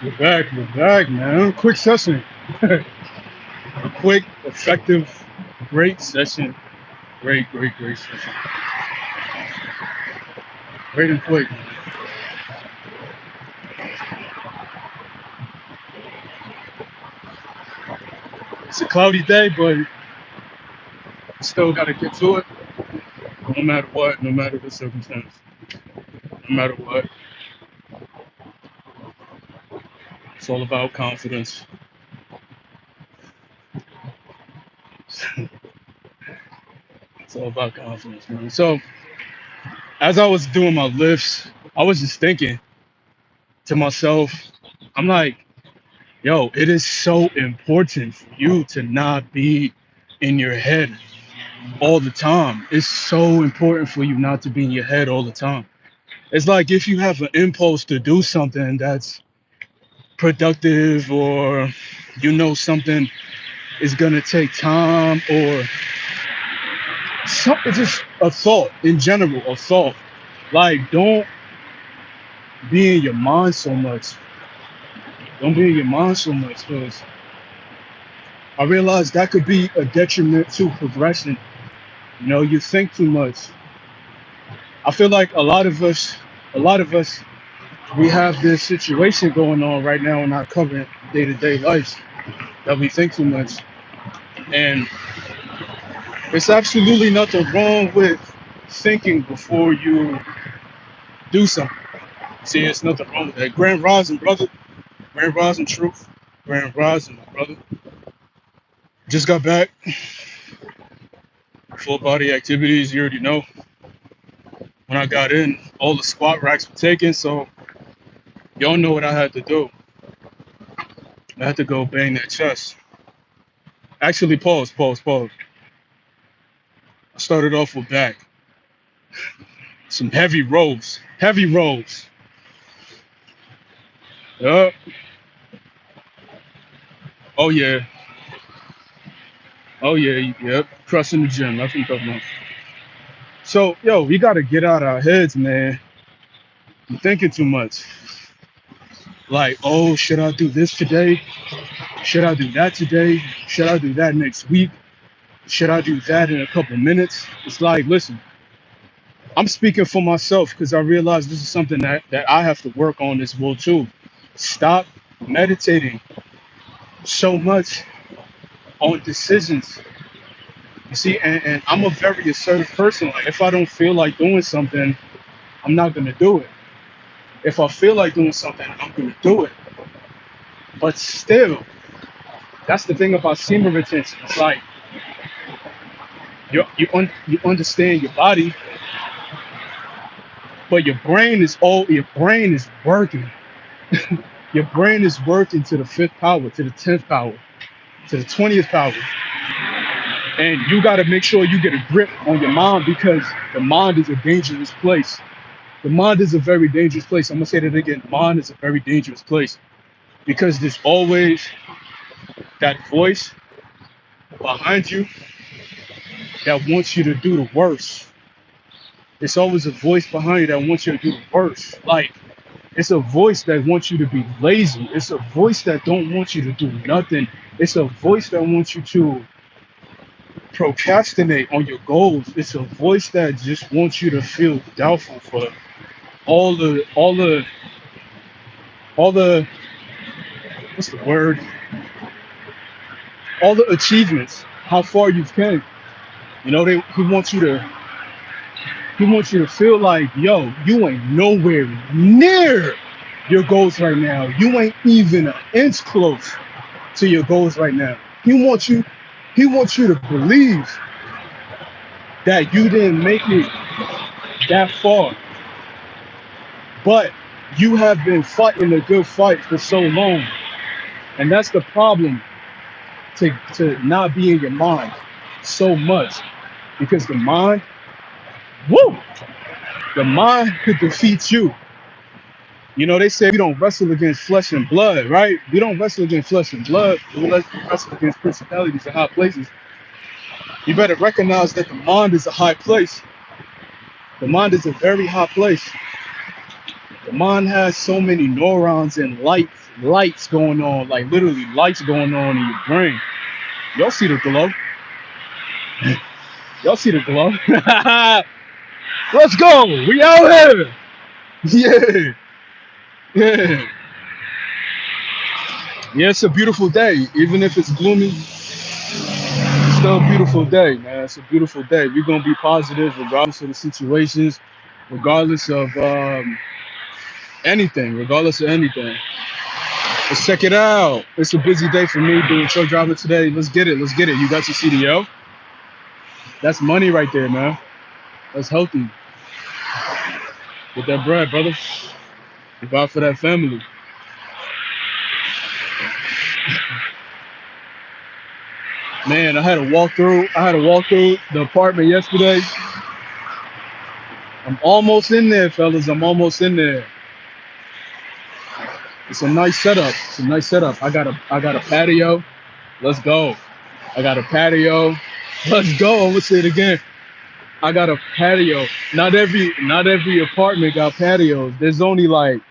We're back, man. Quick session. A quick, effective, great session. Great session. Great and quick, man. It's a cloudy day, but still got to get to it. No matter what, no matter the circumstance, no matter what. It's all about confidence. It's all about confidence, man. So, as I was doing my lifts, I was just thinking to myself, I'm like, yo, it is so important for you to not be in your head all the time. It's so important for you not to be in your head all the time. It's like if you have an impulse to do something that's productive, or something is gonna take time, or something, just a thought in general, a thought. Like, don't be in your mind so much. Don't be in your mind so much, because I realize that could be a detriment to progression. You think too much. I feel like a lot of us, we have this situation going on right now in our current day-to-day lives, that we think too much. And it's absolutely nothing wrong with thinking before you do something. See, it's nothing wrong with that. Grand Rising, brother. Grand Rising, truth. Grand Rising, my brother. Just got back. Full body activities, you already know. When I got in, all the squat racks were taken, so y'all know what I had to do. I had to go bang that chest. Actually, pause. I started off with back. Some heavy rows. Heavy rows. Yup. Oh yeah. Oh yeah. Yep. Crushing the gym. That's what I'm talking about. So, yo, we gotta get out our heads, man. I'm thinking too much. Like, oh, should I do this today? Should I do that today? Should I do that next week? Should I do that in a couple minutes? It's like, listen, I'm speaking for myself, because I realize this is something that I have to work on as well too. Stop meditating so much on decisions. You see, and I'm a very assertive person. Like, if I don't feel like doing something, I'm not gonna do it. If I feel like doing something, I'm gonna do it. But still, that's the thing about semen retention. It's like you understand your body, but your brain is working. Your brain is working to the fifth power, to the 10th power, to the 20th power. And you got to make sure you get a grip on your mind, because the mind is a dangerous place. The mind is a very dangerous place. I'm gonna say that again. The mind is a very dangerous place, because there's always that voice behind you that wants you to do the worst. It's always a voice behind you that wants you to do the worst. Like, it's a voice that wants you to be lazy. It's a voice that don't want you to do nothing. It's a voice that wants you to procrastinate on your goals. It's a voice that just wants you to feel doubtful for all the all the all the what's the word? All the achievements, how far you've came. He wants you to feel like, yo, you ain't nowhere near your goals right now. You ain't even an inch close to your goals right now. He wants you to believe that you didn't make it that far, but you have been fighting a good fight for so long. And that's the problem, to not be in your mind so much, because woo, the mind could defeat you. They say we don't wrestle against flesh and blood, right? We don't wrestle against flesh and blood. We wrestle against principalities and high places. You better recognize that the mind is a high place. The mind is a very high place. The mind has so many neurons and light lights going on, like literally lights going on in your brain. Y'all see the glow? Y'all see the glow? Let's go. We out here. Yeah. Yeah. Yeah, it's a beautiful day. Even if it's gloomy, it's still a beautiful day, man. It's a beautiful day. We're gonna be positive regardless of the situations, regardless of anything, regardless of anything. Let's check it out. It's a busy day for me doing truck driving today. Let's get it. Let's get it. You got your CDL? That's money right there, man. That's healthy. Get that bread, brother. Look out for that family. Man, I had to walk through. I had to walk through the apartment yesterday. I'm almost in there, fellas. I'm almost in there. It's a nice setup. It's a nice setup. I got a patio. Let's go. I got a patio. Let's go. I'm gonna say it again. I got a patio. Not every apartment got patios. There's only like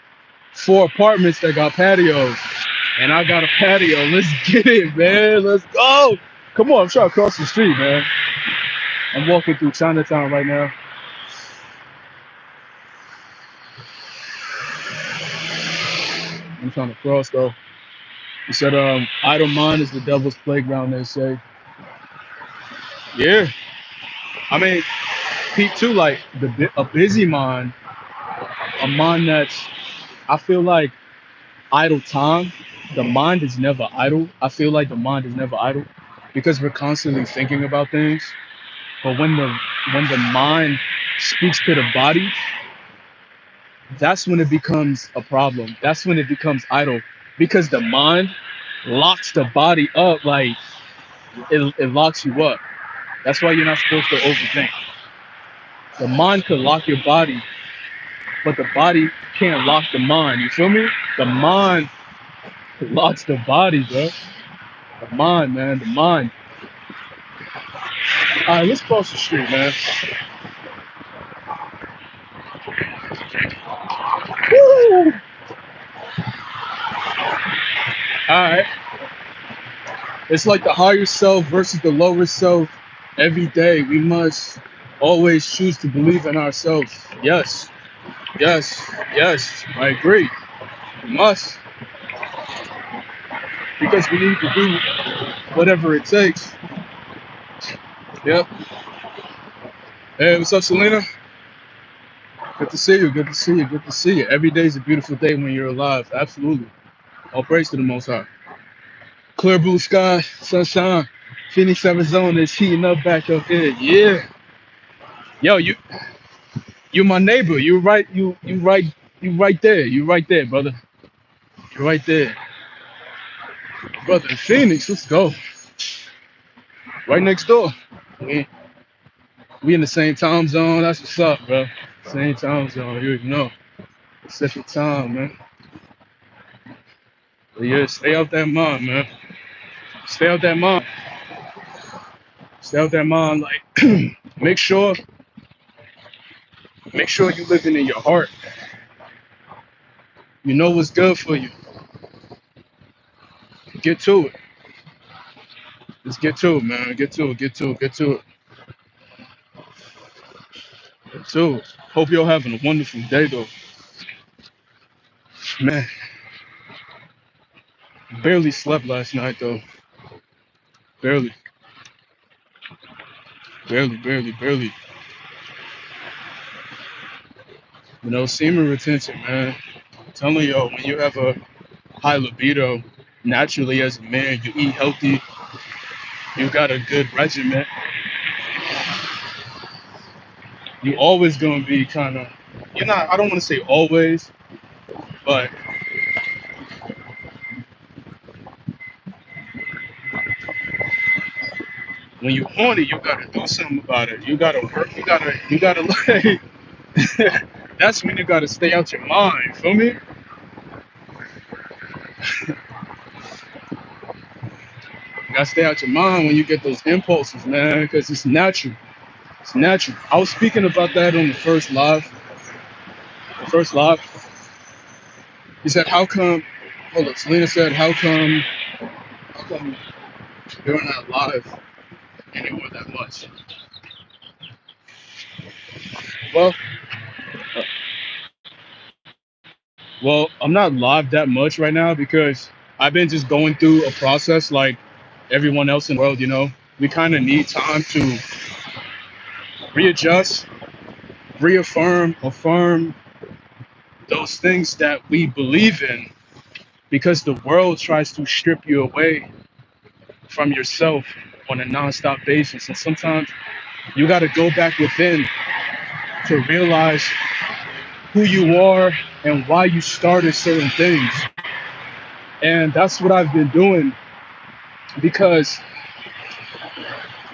4 apartments that got patios. And I got a patio. Let's get it, man. Let's go. Come on, I'm trying to cross the street, man. I'm walking through Chinatown right now. I'm trying to cross though. He said, idle mind is the devil's playground, they say. Yeah. I mean, Pete too, like a busy mind, a mind that's, I feel like idle time, the mind is never idle. I feel like the mind is never idle because we're constantly thinking about things. But when the mind speaks to the body, that's when it becomes a problem. That's when it becomes idle because the mind locks the body up, like it locks you up. That's why you're not supposed to overthink. The mind could lock your body, but the body can't lock the mind. You feel me? The mind locks the body, bro. The mind, man. The mind. All right, let's cross the street, man. Woo! All right. It's like the higher self versus the lower self. Every day, we must always choose to believe in ourselves. Yes, yes, yes. I agree. We must, because we need to do whatever it takes. Yep. Hey, what's up, Selena? Good to see you. Good to see you. Good to see you. Every day is a beautiful day when you're alive. Absolutely. All praise to the Most High. Clear blue sky, sunshine. Phoenix, Arizona is heating up back up here. Yeah. Yo, you my neighbor. You right there. You right there, brother. You're right there. Brother in Phoenix, let's go. Right next door. We, we in the same time zone. That's what's up, bro. Same time zone. You know. Set your time, man. But yeah, stay out that mind, man. Stay out that mind. Stay out that mind. Like, make sure, make sure you living in your heart. You know what's good for you. Get to it. Just get to it, man. Get to it. Get to it. Get to it. Get to it. Hope you're having a wonderful day, though. Man, barely slept last night, though. Barely, barely, barely, barely. You know, semen retention, man. I'm telling you, when you have a high libido, naturally as a man, you eat healthy, you got a good regimen, you always gonna be kind of, you're not, I don't want to say always, but when you horny, you gotta do something about it. You gotta work, you gotta like, that's when you gotta stay out your mind, feel me? You gotta stay out your mind when you get those impulses, man, because it's natural. It's natural. I was speaking about that on the first live. The first live, he said, how come Hold up, Selena said, how come you're not live anymore that much? Well, well, I'm not live that much right now because I've been just going through a process like everyone else in the world, you know. We kind of need time to readjust, affirm those things that we believe in because the world tries to strip you away from yourself on a nonstop basis. And sometimes you got to go back within to realize who you are and why you started certain things. And that's what I've been doing because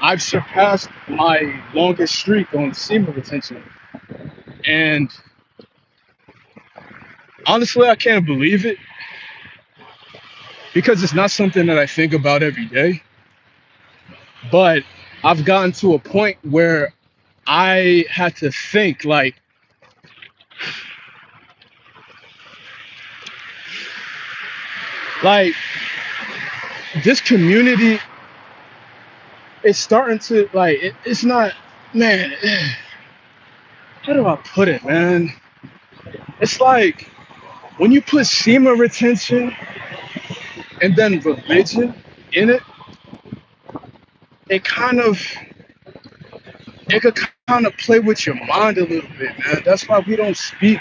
I've surpassed my longest streak on semen retention. And honestly, I can't believe it because it's not something that I think about every day. But I've gotten to a point where I had to think like this community is starting to it's not, man, how do I put it, man? It's like when you put semen retention and then religion in it, it kind of it could kind of play with your mind a little bit, man. That's why we don't speak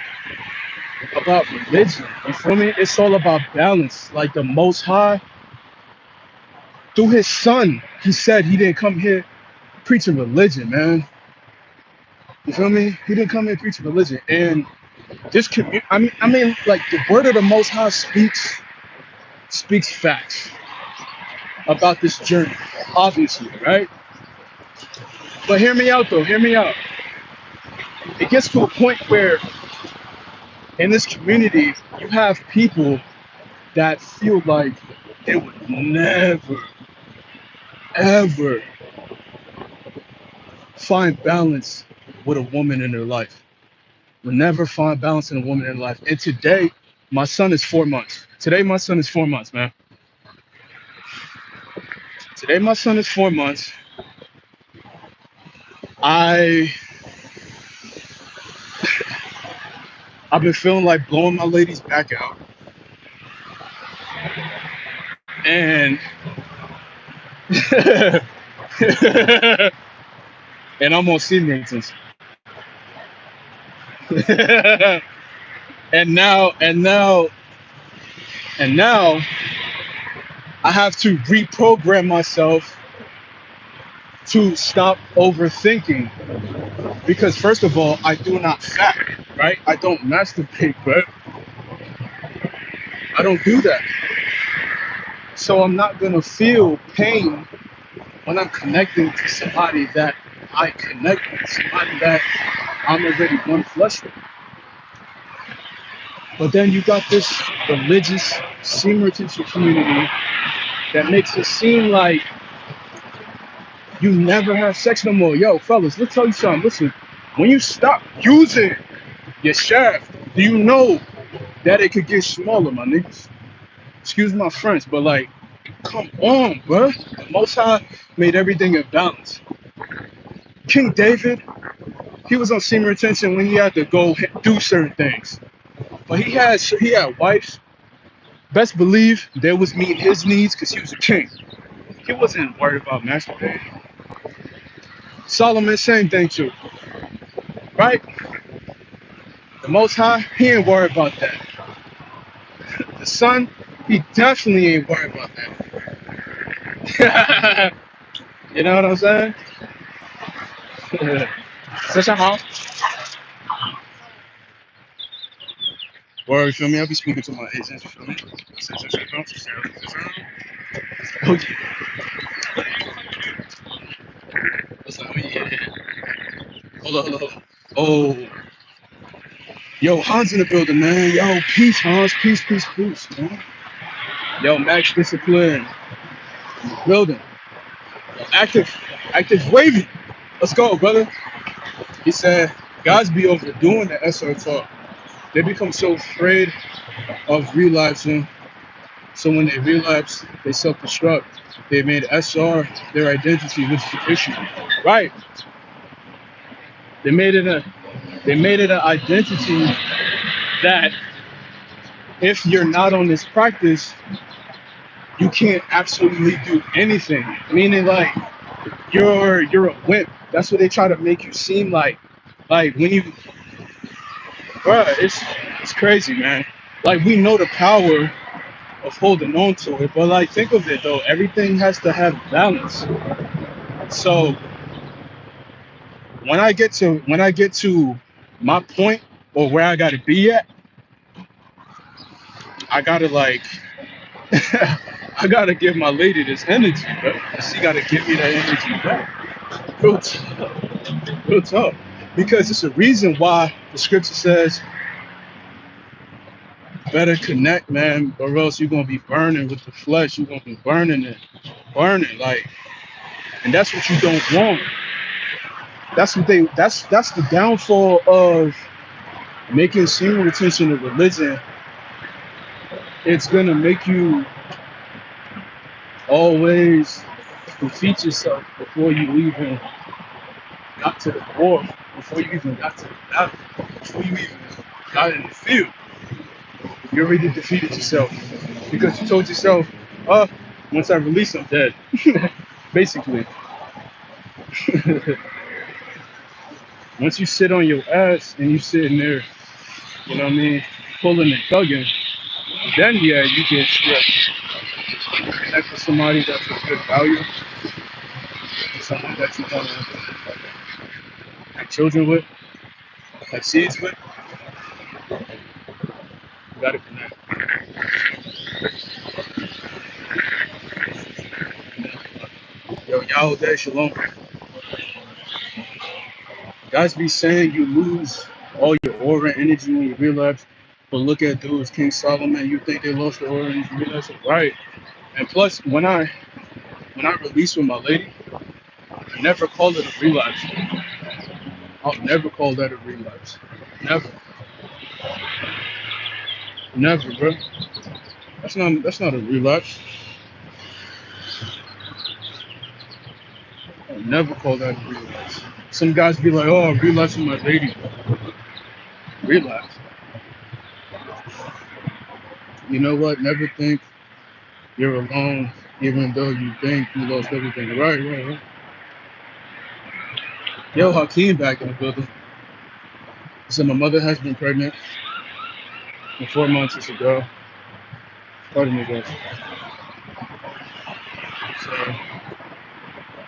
about religion. You feel me? It's all about balance. Like the Most High, through His Son, He said He didn't come here preaching religion, man. You feel me? He didn't come here preaching religion. And this community, I mean, like the word of the Most High speaks facts about this journey, obviously, right? But hear me out, though. Hear me out. It gets to a point where in this community, you have people that feel like they would never, ever find balance with a woman in their life. Will never find balance in a woman in their life. And today, my son is 4 months. Today, my son is 4 months, man. Today, my son is 4 months. I I've been feeling like blowing my lady's back out, and and I'm on seniors. and now and now and now I have to reprogram myself to stop overthinking because first of all, I do not fat, right? I don't masturbate, but I don't do that. So I'm not gonna feel pain when I'm connecting to somebody that I connect with, somebody that I'm already one flesh with. But then you got this religious semen retention community that makes it seem like you never have sex no more. Yo, fellas, let's tell you something. Listen, when you stop using your shaft, do you know that it could get smaller, my niggas? Excuse my French, but like, come on, bro. The Most High made everything in balance. King David, he was on semen retention when he had to go do certain things. But he had wives. Best believe they was meeting his needs because he was a king. He wasn't worried about masturbating. Solomon, same thing too, right? The Most High, he ain't worried about that. The Son, he definitely ain't worried about that. You know what I'm saying? Such a house. Word, you feel me? I'll be speaking to my agents, you feel me? Oh, yeah. What's up? Oh, yeah. Hold on. Oh, yo, Hans in the building, man. Yo, peace, Hans. Peace, man. Yo, Max Discipline. Building. Yo, active wavy. Let's go, brother. He said, guys be overdoing the SR talk. They become so afraid of realizing So when they relapse, they self-destruct. They made SR their identity, which is the issue. Right. They made it a they made it an identity that if you're not on this practice, you can't absolutely do anything. Meaning like you're a wimp. That's what they try to make you seem like. Like when you bruh, it's crazy, man. Like we know the power of holding on to it, but like think of it though, everything has to have balance. So when I get to my point or where I gotta be at, I gotta like I gotta give my lady this energy, bro. She gotta give me that energy back. Real tough, real tough. Because it's a reason why the scripture says better connect, man, or else you're gonna be burning with the flesh. You're gonna be burning it, burning like, and that's what you don't want. That's the downfall of making single attention a religion. It's gonna make you always defeat yourself before you even got to the war, before you even got to the battle, before you even got in the field. You already defeated yourself because you told yourself, "Oh, once I release, I'm dead." Basically, once you sit on your ass and you sitting there, you know what I mean, pulling and tugging, then yeah, you get stripped. Connect with somebody that's of good value, someone that you want to have children with, have seeds with. You gotta connect. Yo, y'all day, shalom. Guys be saying you lose all your aura energy when you relapse, but look at dudes, King Solomon. You think they lost the aura energy? You realize it, right? And plus, when I release with my lady, I never call it a relapse. I'll never call that a relapse. Never, never, bro. That's not a relapse. I'll never call that a relapse. Some guys be like, "Oh, relapse with my lady." Relapse. You know what? Never think you're alone, even though you think you lost everything. Right, right, right. Yo, Hakeem back in the building. So my mother has been pregnant for 4 months. It's a girl. Pardon me, guys. So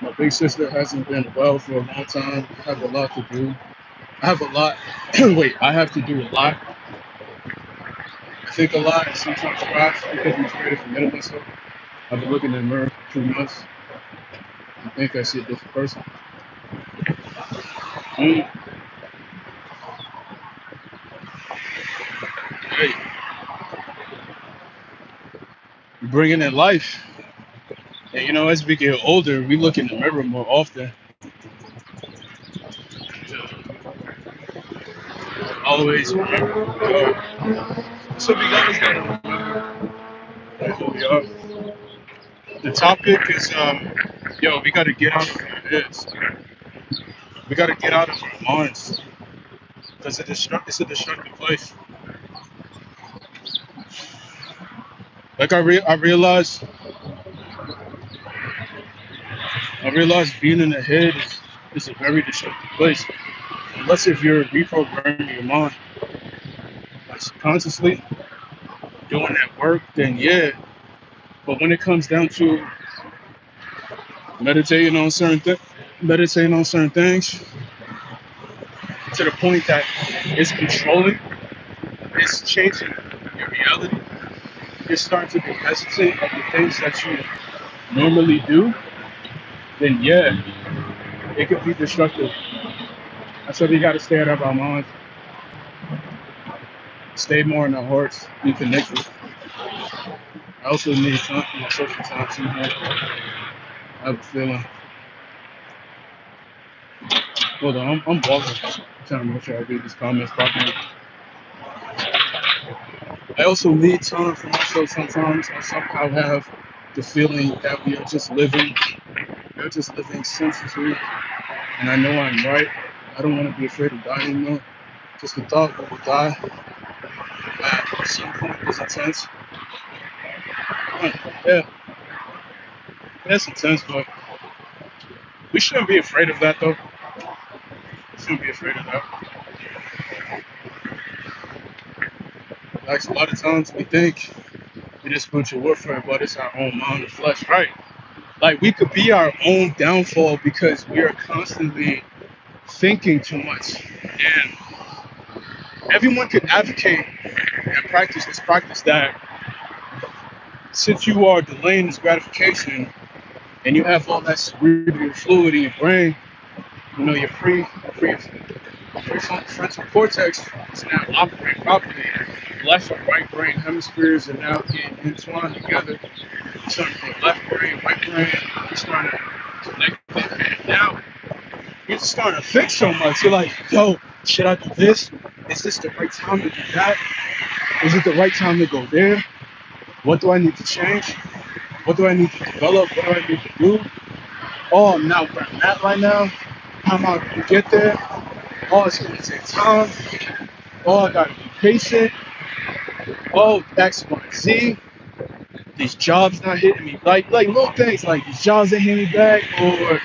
my big sister hasn't been well for a long time. I have a lot to do. I have a lot. Wait, I have to do a lot. I think a lot and sometimes crash because I'm afraid of forgetting myself. I've been looking in the mirror for 2 months. I think I see a different person. Mm, hey, bringing in life. And you know, as we get older, we look in the mirror more often. Always remember who we are. So we always gotta remember who we are. The topic is, yo, we gotta get out of our heads. We gotta get out of our minds because it's a destructive place. Like I realized being in the head is a very destructive place. Unless if you're reprogramming your mind, like subconsciously doing that work, then yeah. But when it comes down to meditating on certain things, meditating on certain things to the point that it's controlling, it's changing your reality. You're starting to be hesitant of the things that you normally do, then yeah, it could be destructive. That's why we gotta stay out of our minds, stay more in our hearts, be connected. I also need time for my social time too, man. I have a feeling. Hold on, I'm walking. I'm trying to make sure I read these comments properly. I also need time for myself sometimes. I somehow have the feeling that we're just living senselessly, and I know I'm right. I don't want to be afraid of dying anymore. Just the thought that we'll die at some point is intense. Yeah, that's intense, but we shouldn't be afraid of that though. We shouldn't be afraid of that. Like a lot of times we think it is spiritual warfare, but it's our own mind and flesh, right? Like we could be our own downfall because we are constantly thinking too much. And everyone can advocate and practice this practice that since you are delaying this gratification and you have all that cerebral fluid in your brain, you know, your prefrontal cortex is now operating properly. Left and right brain hemispheres are now getting entwined together. You're starting to think left brain, right brain, you're starting to connect them. And now you're just starting to think so much. You're like, yo, should I do this? Is this the right time to do that? Is it the right time to go there? What do I need to change? What do I need to develop? What do I need to do? Oh, I'm not where I'm at right now. How am I going to get there? Oh, it's going to take time. Oh, I got to be patient. Oh, X, Y, Z. These jobs not hitting me. Like little things like these jobs ain't hitting me back, or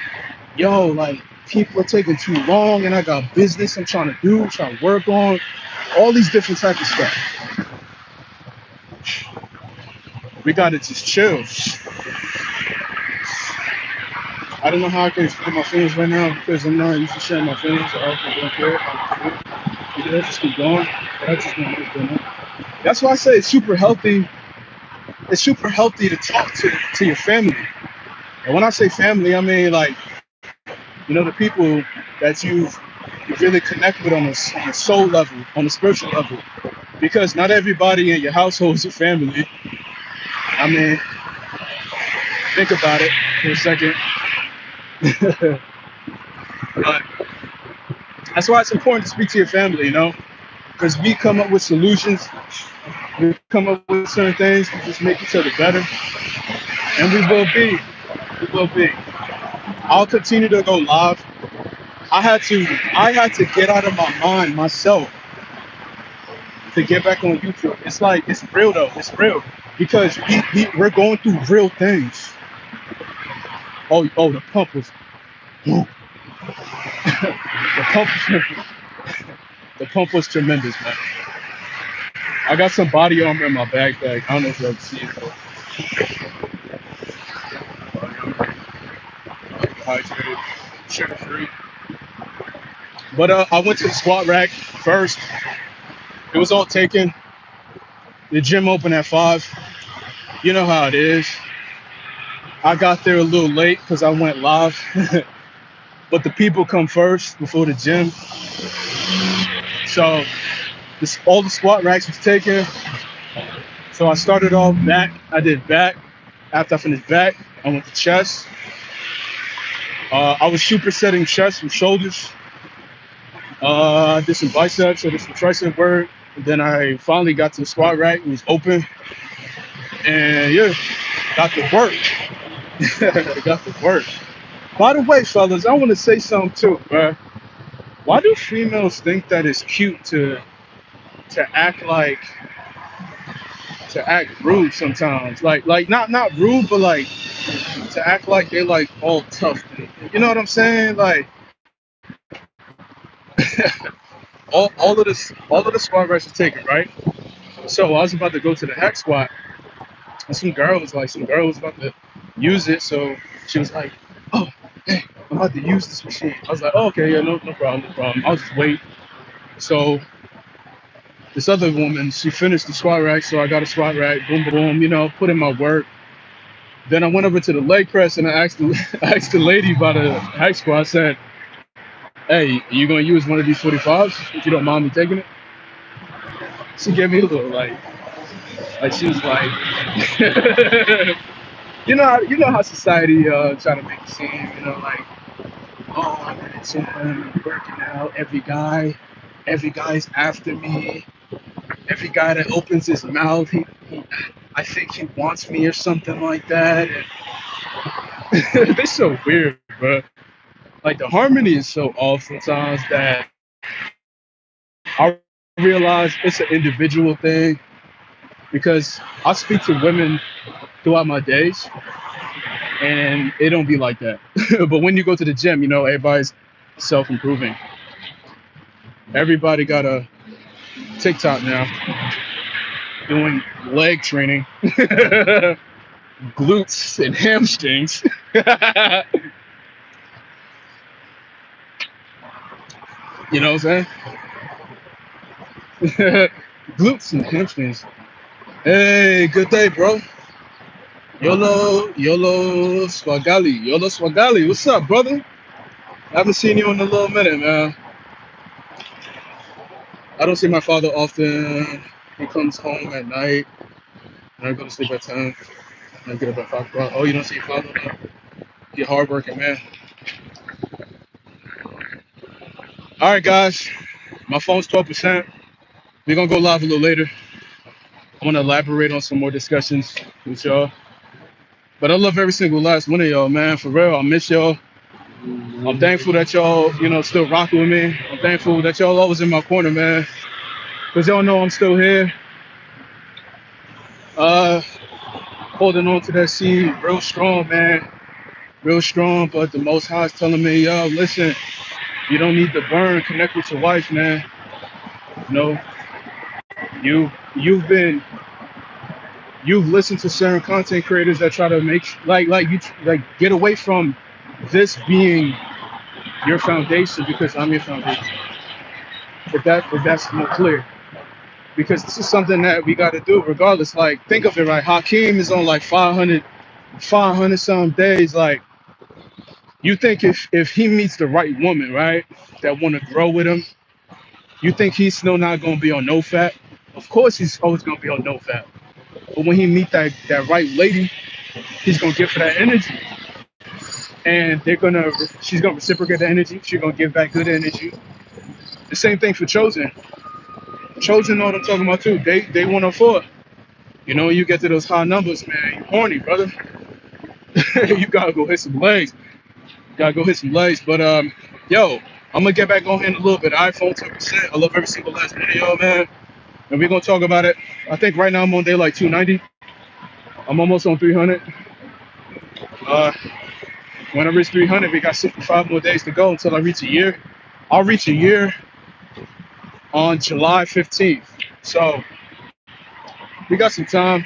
yo, like people are taking too long, and I got business I'm trying to do, trying to work on, all these different types of stuff. We gotta just chill. I don't know how I can explain my feelings right now because I'm not used to sharing my feelings. I often don't care. You know, just keep going. But I just want to know. That's why I say it's super healthy. It's super healthy to talk to your family. And when I say family, I mean like you know the people that you really connect with on a soul level, on a spiritual level. Because not everybody in your household is your family. I mean, think about it for a second. But that's why it's important to speak to your family, you know, because we come up with solutions, we come up with certain things to just make each other better, and we will be. I'll continue to go live. I had to get out of my mind myself to get back on YouTube. It's like it's real though, it's real because we're going through real things. Oh, the pump was, the pump, the pump was tremendous, man. I got some body armor in my backpack. I don't know if you ever see it though. Hydrated, sugar free. But I went to the squat rack first. It was all taken. The gym opened at 5. You know how it is. I got there a little late because I went live. But the people come first before the gym. So all the squat racks was taken. So I started off back. I did back. After I finished back, I went to chest. I was supersetting chest with shoulders. I did some biceps, I did some tricep work. And then I finally got to the squat rack. It was open. And yeah, got to work. Got to work. By the way, fellas, I want to say something too, bro. Why do females think that it's cute to act like to act rude sometimes? Like not rude, but like to act like they're like all tough. You know what I'm saying? Like all of the squat reps are taken, right? So I was about to go to the hack squat, and some girl was about to use it. So she was like, "Oh, hey, I'm about to use this machine." I was like, "Oh, okay, yeah, no problem, no problem. I'll just wait." So this other woman, she finished the squat rack, so I got a squat rack, boom, boom, boom, you know, put in my work. Then I went over to the leg press and I asked I asked the lady about a hack squat. I said, "Hey, are you gonna use one of these 45s if you don't mind me taking it?" She gave me a little like she was like, you know how society try to make it seem, you know, like, oh, I'm in the gym, I'm working out, every guy's after me. every guy that opens his mouth, I think he wants me or something like that. And they're so weird, bro. Like the harmony is so off sometimes that I realize it's an individual thing because I speak to women throughout my days and it don't be like that. But when you go to the gym, you know, everybody's self-improving. Everybody got a TikTok now doing leg training, glutes and hamstrings. You know what I'm saying? Glutes and hamstrings. Hey, good day, bro. YOLO Swagali. YOLO Swagali. What's up, brother? I haven't seen you in a little minute, man. I don't see my father often. He comes home at night, and I go to sleep at 10. And I get up at 5 o'clock. Oh, you don't see your father? No. You're hardworking, man. All right, guys. My phone's 12%. We're going to go live a little later. I want to elaborate on some more discussions with y'all. But I love every single last one of y'all, man. For real, I miss y'all. I'm thankful that y'all, you know, still rocking with me. I'm thankful that y'all always in my corner, man. Because y'all know I'm still here. Holding on to that seed real strong, man. Real strong. But the Most High is telling me, yo, listen, you don't need to burn. Connect with your wife, man. You know, you've been you've listened to certain content creators that try to make like get away from this being your foundation because I'm your foundation. If that's more clear. Because this is something that we got to do regardless. Like, think of it, right? Hakeem is on like 500 some days. Like, you think if he meets the right woman, right, that want to grow with him, you think he's still not gonna be on no fat? Of course, he's always gonna be on no fat. But when he meet that right lady, he's gonna give her that energy, and she's gonna reciprocate the energy. She's gonna give back good energy. The same thing for Chosen. Chosen know what I'm talking about too. They 104. You know, you get to those high numbers, man. You horny, brother. You gotta go hit some legs. Gotta go hit some legs. But yo, I'm gonna get back on here in a little bit. iPhone 10%. I love every single last minute, y'all, man. And we're gonna talk about it. I think right now I'm on day like 290. I'm almost on 300. Uh, when I reach 300, we got 65 more days to go until I reach a year. I'll reach a year on July 15th. So we got some time,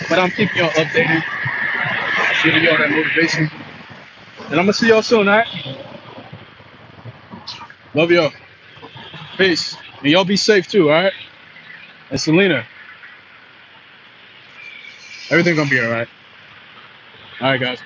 but I'm keeping y'all updated, giving y'all that motivation. And I'm gonna see y'all soon, all right? Love y'all. Peace. And y'all be safe too, all right? And Selena, everything gonna be all right. All right, guys.